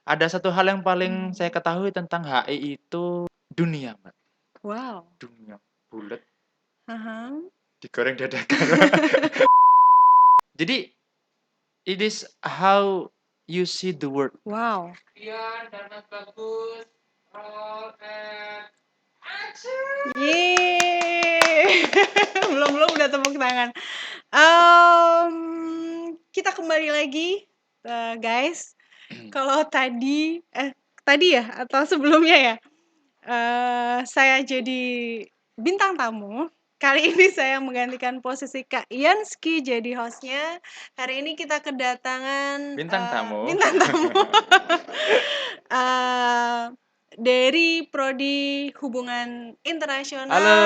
Ada satu hal yang paling saya ketahui tentang HI itu dunia, Mbak. Wow. Dunia, bulet, Aha. digoreng dadakan. Jadi, it is how you see the world. Wow. Ian dan Mas Bagus, roll and Yeay. Belum udah tepuk tangan. Kita kembali lagi, guys. Kalau tadi ya atau sebelumnya ya, saya jadi bintang tamu. Kali ini saya menggantikan posisi Kak Yanski jadi hostnya. Hari ini kita kedatangan bintang tamu. bintang tamu dari Prodi Hubungan Internasional Halo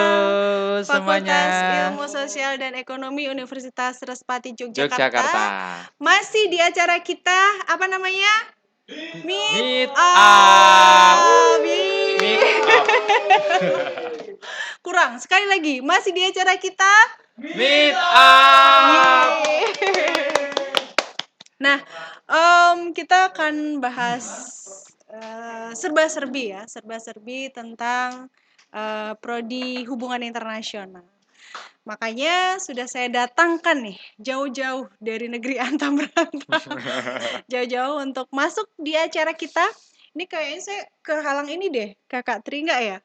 Fakultas semuanya. Ilmu Sosial dan Ekonomi Universitas Respati Yogyakarta. Yogyakarta. Masih di acara kita, apa namanya? Meet Meet up. up. Meet up. Kurang, sekali lagi. Masih di acara kita. Meet up. Nah, kita akan bahas serba-serbi ya, serba-serbi tentang Prodi Hubungan Internasional. Makanya sudah saya datangkan nih, jauh-jauh dari negeri antah berantah. Jauh-jauh untuk masuk di acara kita. Ini kayaknya saya kehalang ini deh, Kakak Tri nggak ya?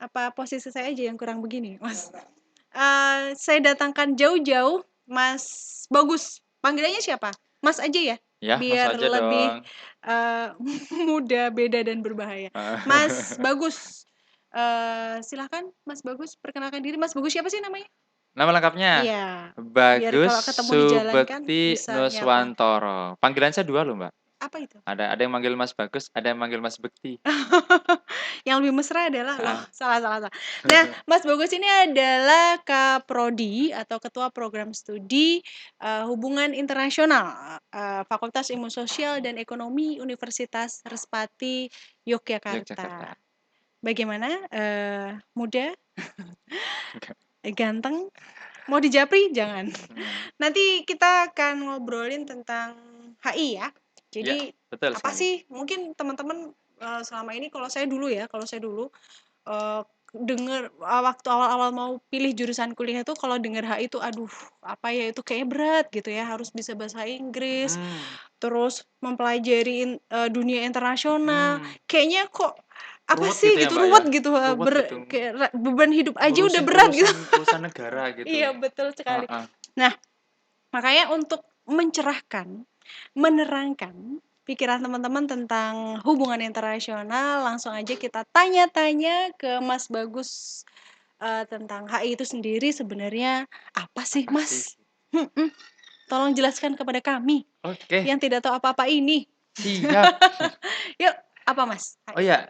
Apa posisi saya aja yang kurang begini, Mas? Saya datangkan jauh-jauh Mas Bagus. Panggilannya siapa? Mas aja ya? Ya, Mas Biar aja lebih dong. muda, beda, dan berbahaya. Mas Bagus. Silahkan Mas Bagus, perkenalkan diri. Mas Bagus siapa sih namanya? Nama lengkapnya? Iya, biar Bagus kalau ketemu di jalan kan Subekti bisa nyapa. Nuswantoro. Panggilan saya dua loh, Mbak. Apa itu? Ada yang manggil Mas Bagus, ada yang manggil Mas Bekti. Yang lebih mesra adalah loh, Ah. salah. Nah, Mas Bagus ini adalah Kaprodi atau Ketua Program Studi Hubungan Internasional Fakultas Ilmu Sosial dan Ekonomi Universitas Respati Yogyakarta. Yogyakarta. Bagaimana? Muda? Ganteng? Mau dijapri? Jangan. Nanti kita akan ngobrolin tentang HI ya. Jadi betul apa sekali. sih? Mungkin teman-teman selama ini kalau saya dulu dengar waktu awal-awal mau pilih jurusan kuliah itu kalau dengar HI itu aduh apa ya itu kayaknya berat gitu ya, harus bisa bahasa Inggris, terus mempelajari dunia internasional. Kayaknya kok apa Ruwet sih gitu ya, gitu, Mbak ya? ruwet gitu, Ruwet gitu. kayak beban hidup aja udah Ngurusin berat gitu. urusan negara gitu. Iya, betul sekali. Heeh. Nah, makanya untuk mencerahkan, menerangkan pikiran teman-teman tentang hubungan internasional, langsung aja kita tanya-tanya ke Mas Bagus tentang HI itu sendiri sebenarnya apa sih, Apa Mas? sih? Tolong jelaskan kepada kami Oke, yang tidak tahu apa-apa ini. siap. Yuk, apa Mas? Oh ya,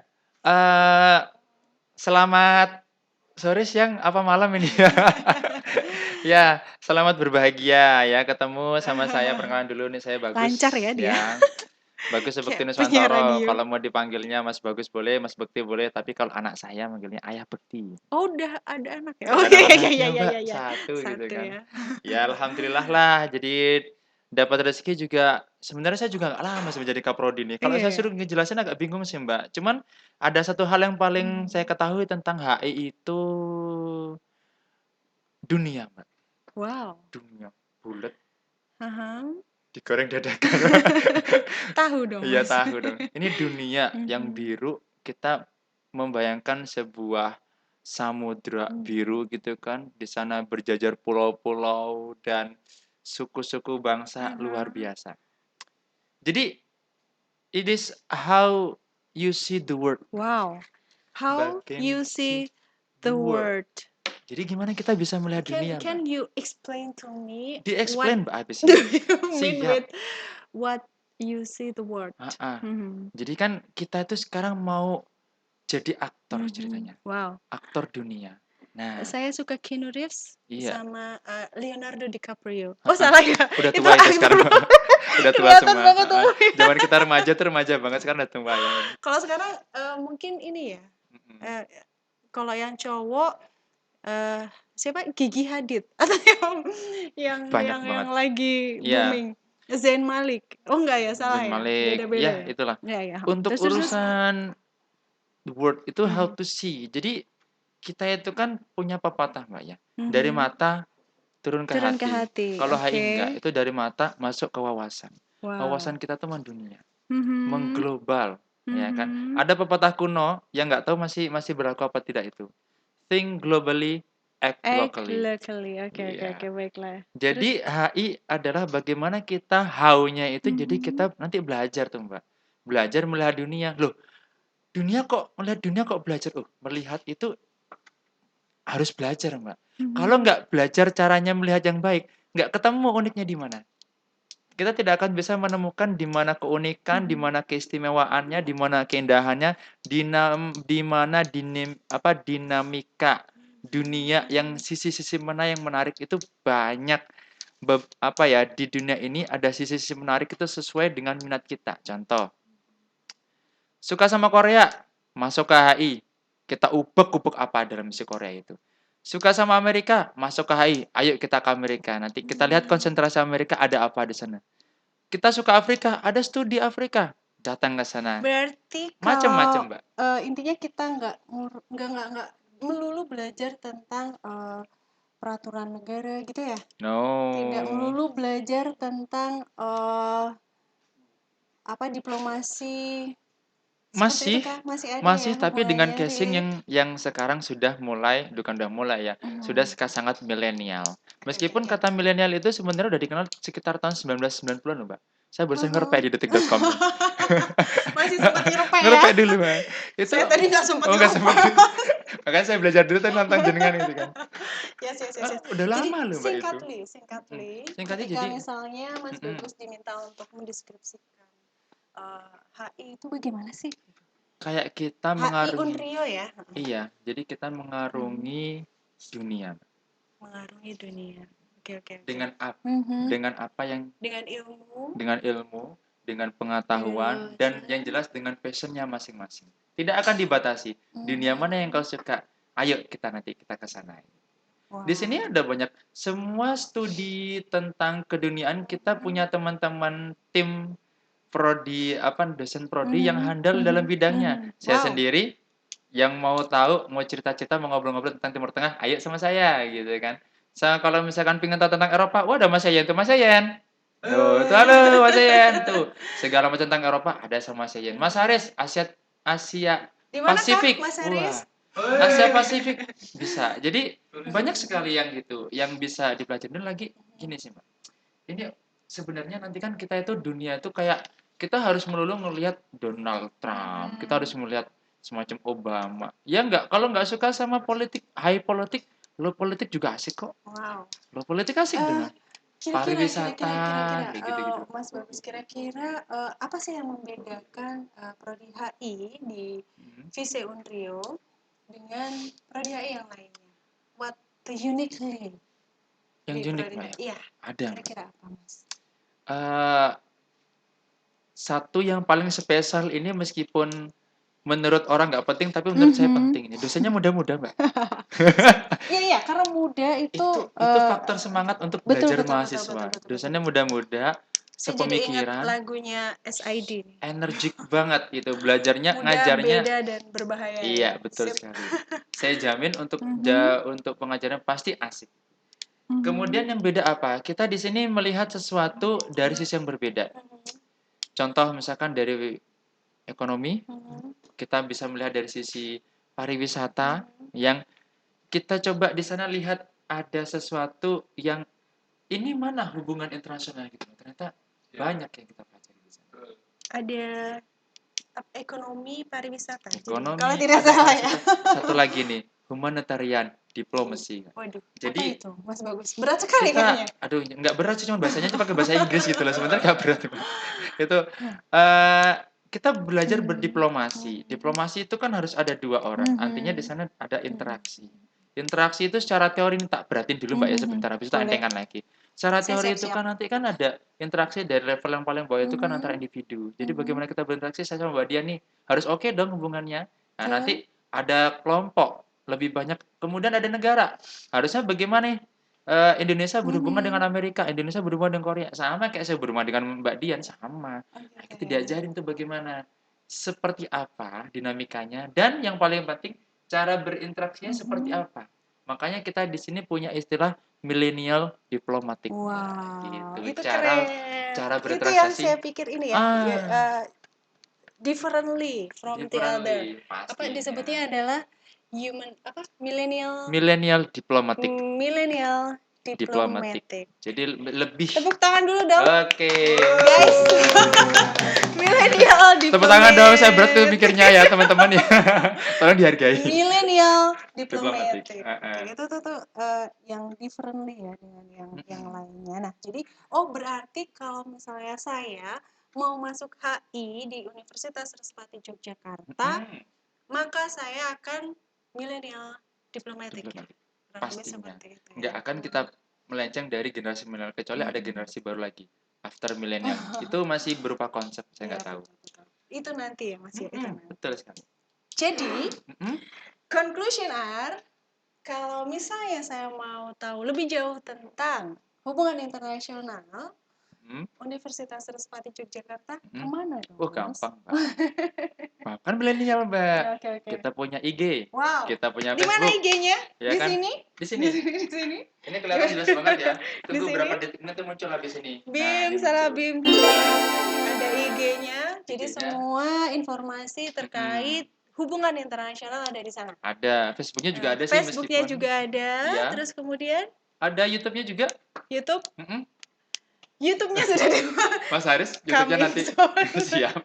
selamat sore, siang, apa malam ini ya? Ya, selamat berbahagia ya ketemu sama saya. Perkenalan dulu nih, saya Bagus Lancar ya dia. ya. Bagus Subekti Kayak penyiar Nuswantoro. radio. Kalau mau dipanggilnya Mas Bagus boleh, Mas Bekti boleh. Tapi kalau anak saya manggilnya Ayah Bekti. Oh, udah ada anak ya? Oh Udah iya dapat iya anaknya, iya Mbak, iya iya. satu gitu Satu kan. ya. Ya alhamdulillah lah. Jadi dapat rezeki juga. Sebenarnya saya juga nggak lama sih menjadi kaprodi nih. Kalau Iya saya ya. suruh ngejelasin agak bingung sih, Mbak. Cuman ada satu hal yang paling saya ketahui tentang HI itu dunia, Mbak. Wow. Dunia, bulet, Aha. digoreng dadakan. Tahu dong, Iya, Mas. tahu dong. Ini dunia yang biru, kita membayangkan sebuah samudra biru gitu kan. Di sana berjajar pulau-pulau dan suku-suku bangsa luar biasa. Jadi, it is how you see the world. Wow. How you see the word. Jadi gimana kita bisa melihat dunia, Mbak? Can you explain to me what Di-explain, Mbak, habis do ini. you mean Siap. with what you see the word? Jadi kan kita itu sekarang mau jadi aktor ceritanya. Wow. Aktor dunia. Nah, Saya suka Keanu Reeves iya. sama Leonardo DiCaprio. Oh, salah ya? Udah Itu tua itu aktor. sekarang. Udah tua Kelihatan semua. banget umurnya. Zaman kita remaja tuh remaja banget, sekarang udah tua ya. Kalau sekarang mungkin ini ya. Kalau yang cowok siapa? Gigi Hadid atau yang Banyak banget. lagi Iya. booming. Zayn Malik. Oh enggak ya, salah Zayn ya? Malik, Beda-beda ya ya? itulah. Iya iya, Untuk terus? urusan word itu how Mhm. to see. Jadi kita itu kan punya pepatah, Mbak, ya. Dari Mhm. mata turun ke Turun ke hati. hati, Kalau HI oke. enggak, itu dari mata masuk ke wawasan. Wawasan Wow. kita tuh mendunia, Mhm. mengglobal, ya kan. Mhm. Ada pepatah kuno yang nggak tahu masih berlaku apa tidak itu. Think globally, act Act locally. locally. Oke, Iya. baiklah. Terus? Jadi HI adalah bagaimana kita how-nya itu jadi Mhm. kita nanti belajar tuh, Mbak. Belajar melihat dunia. Loh, melihat dunia kok belajar? Oh, melihat itu harus belajar, Mbak. Kalau Mhm. nggak belajar caranya melihat yang baik, nggak ketemu uniknya di mana. Kita tidak akan bisa menemukan di mana keunikan, di Mhm. mana keistimewaannya, di mana keindahannya, di mana dinamika dunia yang sisi-sisi mana yang menarik itu banyak. Di dunia ini ada sisi-sisi menarik itu sesuai dengan minat kita. Contoh, suka sama Korea, masuk ke HI. Kita ubek-ubek apa dalam isi Korea itu. Suka sama Amerika, masuk ke HI. Ayo kita ke Amerika. Nanti kita lihat konsentrasi Amerika ada apa di sana. Kita suka Afrika, ada studi Afrika. Datang ke sana. Berarti Macam-macam, kalau Mbak. intinya kita nggak melulu belajar tentang peraturan negara gitu ya? Tidak No. melulu belajar tentang diplomasi seperti itu Masih, kah? Masih ada ya masih tapi dengan casing mempelajari. yang sekarang sudah mulai, bukan udah mulai ya, sudah Mhm. sangat milenial. Meskipun Oke. kata milenial itu sebenarnya udah dikenal sekitar tahun 1990-an loh, Mbak. Saya barusan ngerepek Mhm. di detik.com nih. Masih sempat nyerupek ya? Ngerepek dulu, Mbak. Itu Saya tadi nggak sempat oh nggak nyerupek. sempat. Makanya saya belajar dulu tuh nonton jenengan gitu kan. Yes, yes, yes, yes. Udah Jadi lama loh, Mbak, itu. Mhm. singkatly, Singkatnya ketika jadi misalnya Mas mhm, Bagus diminta untuk mendeskripsikan HI itu bagaimana sih? kayak kita HI mengarungi Unrio ya, iya, jadi kita mhm, mengarungi dunia mengarungi dunia. Oke, oke, oke. dengan Mhm. dengan apa yang Dengan ilmu, dengan ilmu, dengan dengan pengetahuan, dan yang wawasan, jelas dengan passion-nya masing-masing. Tidak akan dibatasi. Dunia mana yang mhm. kau suka? Ayo kita ke sana. Di sini Wow. ada banyak semua studi tentang keduniaan kita Mhm. punya teman-teman tim dosen prodi yang Mhm, handal dalam mhm, bidangnya. mhm. Saya Wow. sendiri yang mau tahu, mau cerita-cerita, mau ngobrol-ngobrol tentang Timur Tengah, ayo sama saya gitu kan. Kalau misalkan pengen tahu tentang Eropa, wah ada Mas Yayan tuh, Mas Yayan. Oh, itu halo Mas Yayan tuh. Segala macam tentang Eropa ada sama Mas Yayan. Mas Mhm. Haris, Asia Di manakah Pasifik. Mas Haris? Wah, Asia Pasifik bisa. Jadi banyak Mhm. sekali yang gitu, yang bisa dipelajari. Dan lagi gini sih, Mbak. Ini sebenarnya nanti kan kita itu dunia itu kayak kita harus melulu ngelihat Donald Trump, kita harus Mhm. melihat semacam Obama. Ya enggak, kalau nggak suka sama politik, high politik, low politik juga asik kok. Wow. Low politik asik Eh, dengar. Pariwisata, kira-kira, kayak gitu-gitu. Mas Bagus, kira-kira apa sih yang membedakan prodi HI di Hmm. Vise Unrio dengan prodi HI yang lainnya? What the uniquely Yang di unik, prodi Mbak HI? ya? Iya, Ada, Mbak. kira-kira apa, Mas? Eh, satu yang paling spesial ini meskipun menurut orang nggak penting, tapi menurut saya Mhm. penting. Ini dosennya muda-muda, Mbak. Iya, iya, karena muda itu Itu faktor semangat untuk betul, belajar betul, betul, betul, mahasiswa. betul, betul, Dosennya betul. muda-muda, Saya jadi ingat sepemikiran, lagunya SID nih. energik banget gitu. Belajarnya, Muda, ngajarnya beda, dan berbahaya iya, ya. betul Sip. sekali. Saya jamin Mhm. untuk pengajaran pasti asik. Mhm. Kemudian yang beda apa? Kita di sini melihat sesuatu dari sisi yang berbeda. Mhm. Contoh misalkan dari ekonomi, Mhm. kita bisa melihat dari sisi pariwisata Mhm. yang kita coba di sana lihat ada sesuatu yang ini mana hubungan internasional gitu. Ternyata banyak yang kita pelajari di sana. Ada ekonomi pariwisata. Jadi kalau Ekonomi, tidak ada salah ya. pariwisata, satu lagi nih, humanitarian, diplomasi. Waduh, apa Jadi itu, Mas Bagus? Berat sekali kita, kayaknya. aduh nggak berat sih, cuma bahasanya aja pakai bahasa Inggris gitu loh, sebenarnya nggak berat. Itu eh, kita belajar Mhm. berdiplomasi. Mhm. Diplomasi itu kan harus ada dua orang. Artinya di Mhm. sana ada Mhm. interaksi. Interaksi itu secara teori ini tak beratin dulu Mbak ya Mhm. sebentar, habis itu tak Boleh. entengkan lagi. Secara Saya teori itu siap-siap. kan nanti kan ada interaksi dari level yang paling bawah itu kan antara Mhm. individu. Jadi Mhm. bagaimana kita berinteraksi saya sama Mbak Dian nih harus oke dong hubungannya. Nah Ke nanti ada kelompok lebih banyak, kemudian ada negara. Harusnya bagaimana nih? Indonesia berhubungan dengan Mhm. Amerika, Indonesia berhubungan dengan Korea, sama kayak saya berhubungan dengan Mbak Dian, sama. Nah, kita Oke. diajarin tuh bagaimana, seperti apa dinamikanya, dan yang paling penting cara berinteraksinya seperti Mhm. apa. Makanya kita di sini punya istilah millennial diplomatic. Nah, Wow, gitu. itu Cara keren. cara Itu yang berinteraksi saya pikir ini ya, ah, differently from the other. differently Apa pastinya. disebutnya adalah millennial Millennial diplomatic. millennial Diplomatic. diplomatic. Jadi lebih Tepuk tangan dulu dong, oke. guys. Millennial Tepuk tangan dong, saya berat tuh diplomatic. mikirnya ya teman-teman ya. Tolong dihargai. Millennial Diplomatic. diplomatic. Oke, itu tuh yang differently ya dengan yang Mm-mm. lainnya. Nah, jadi berarti kalau misalnya saya mau masuk HI di Universitas Respati Yogyakarta, Mm-mm. maka saya akan millennial diplomatic ya. Diplomatic. Kurang lebih Pastinya. seperti itu Nggak ya. akan kita melenceng dari generasi milenial kecuali ada Mm-mm. generasi baru lagi. After milenial. Itu masih berupa konsep, saya Iya, nggak tahu. betul. Itu nanti ya, Mas ya, itu Mm-mm. nanti. Betul sekali. Jadi, Mm-mm. conclusion are, kalau misalnya saya mau tahu lebih jauh tentang hubungan internasional, Mm-mm. Universitas Respati Yogyakarta Mm-mm. kemana dong, Oh, Mas? gampang, Mbak. Bahkan milenial, Mbak. Oke, oke. Kita punya IG, Wow. kita punya Di mana Facebook, IG-nya? ya Di kan? sini? Di Di sini. sini, di sini. Ini kelihatan jelas banget ya. Di Tunggu sini. berapa detik nanti muncul habis ini. Nah, BIM, ini salah muncul. BIM. Ada IG-nya. Jadi IG-nya. semua informasi Mm-mm. terkait hubungan internasional ada di sana. Ada. Facebooknya juga ada sih Facebooknya meskipun. juga ada. Iya. Terus kemudian Ada YouTube-nya juga. YouTube. Mm-mm. YouTube-nya sudah di Mas Haris, YouTube-nya coming nanti soon. siap.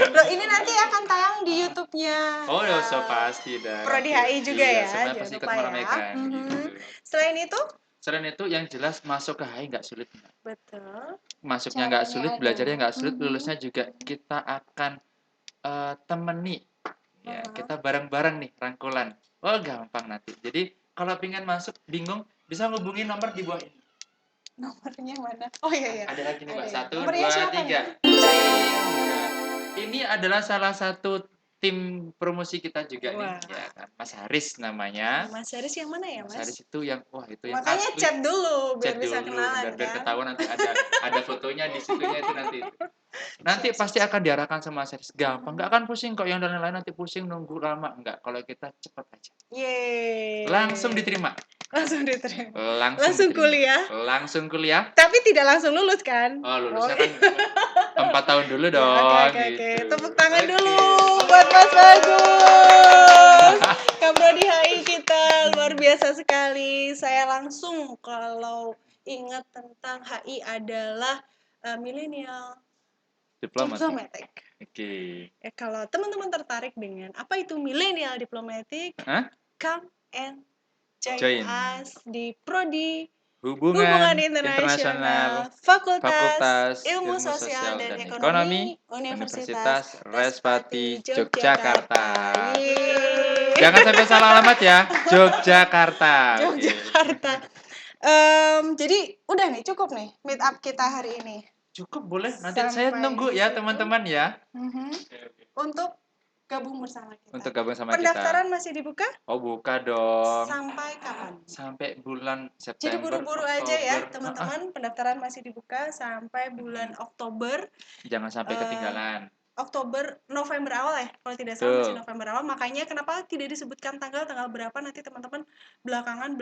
Loh, ini nanti akan tayang di YouTube-nya Oh, ya so pasti dah Prodi nanti. HI juga Iya, ya, semuanya jangan pasti ikut lupa ya. meramaikan gitu. Selain itu, Selain itu yang jelas masuk ke HI nggak sulit. betul. Masuknya nggak Caranya sulit, belajarnya adalah, nggak sulit, lulusnya juga kita akan temeni. Ya, kita bareng-bareng nih rangkulan. Oh, gampang nanti. Jadi kalau pengen masuk bingung bisa ngubungin nomor di bawah ini. nomornya mana? Oh iya, iya. Ada lagi nih, Mbak. Ada ya. 1, Nomornya 2, siapa 3. nih? Ini adalah salah satu tim promosi kita juga nih, Wah. ya kan. Mas Haris namanya. Mas Haris yang mana ya, Mas Mas? Haris itu yang itu yang Makanya asli. chat dulu biar Chat bisa dulu, kenalan biar kan. ketahuan nanti ada fotonya di situnya itu nanti. Nanti Siap, pasti siap. akan diarahkan sama Mas Haris. Gampang, nggak akan pusing kok yang lain-lain nanti pusing nunggu lama. Enggak, kalau kita cepat aja. Yeay. Langsung diterima. Langsung diterima. Langsung Langsung diterima. kuliah. Langsung kuliah. Tapi tidak langsung lulus kan? Oh, lulusnya Oke. kan 4 tahun dulu Ya, oke, dong oke, oke. gitu. Tepuk tangan Oke. dulu buat Mas Bagus. Kak Prodi HI kita luar biasa sekali. Saya langsung kalau ingat tentang HI adalah milenial Diplomatik. diplomatic. Oke. Kalau teman-teman tertarik dengan apa itu milenial diplomatic, Hah? come and join Join. us di Prodi Hubungan Internasional Internasional Fakultas Fakultas Ilmu Ilmu Sosial Sosial dan dan Ekonomi Ekonomi Universitas Universitas Respati Respati Yogyakarta. Yogyakarta. Yeay. Jangan sampai salah alamat ya. Yogyakarta. Oke. Yogyakarta. Jadi udah nih, cukup nih meet up kita hari ini. Cukup boleh. Nanti saya Sampai nunggu di ya situ. teman-teman ya. Untuk gabung bersama kita. Untuk gabung sama Pendaftaran kita. masih dibuka Oh, buka dong. sampai kapan? Sampai bulan Jadi September, buru-buru aja ya Oktober. teman-teman, pendaftaran masih dibuka sampai bulan Oktober. Jangan sampai ketinggalan. Oktober, November awal ya, kalau tidak salah masih November awal. Makanya kenapa tidak disebutkan tanggal berapa, nanti teman-teman belakangan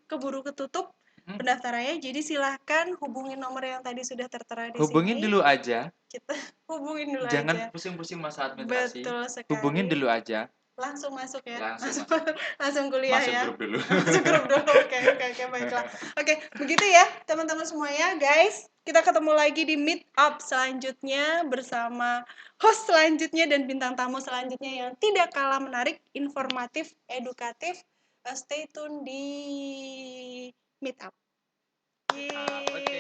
keburu ketutup pendaftarannya. Jadi silahkan hubungin nomor yang tadi sudah tertera di Hubungin sini. dulu aja. Kita hubungin dulu Jangan aja. pusing-pusing masa administrasi. Betul sekali. Hubungin dulu aja. Langsung masuk ya. Langsung kuliah masuk ya. grup dulu. Masuk grup dulu. Oke, baiklah. Oke, begitu ya teman-teman semuanya, guys. Kita ketemu lagi di meet up selanjutnya bersama host selanjutnya dan bintang tamu selanjutnya yang tidak kalah menarik, informatif, edukatif. Stay tune di meet up. Oke.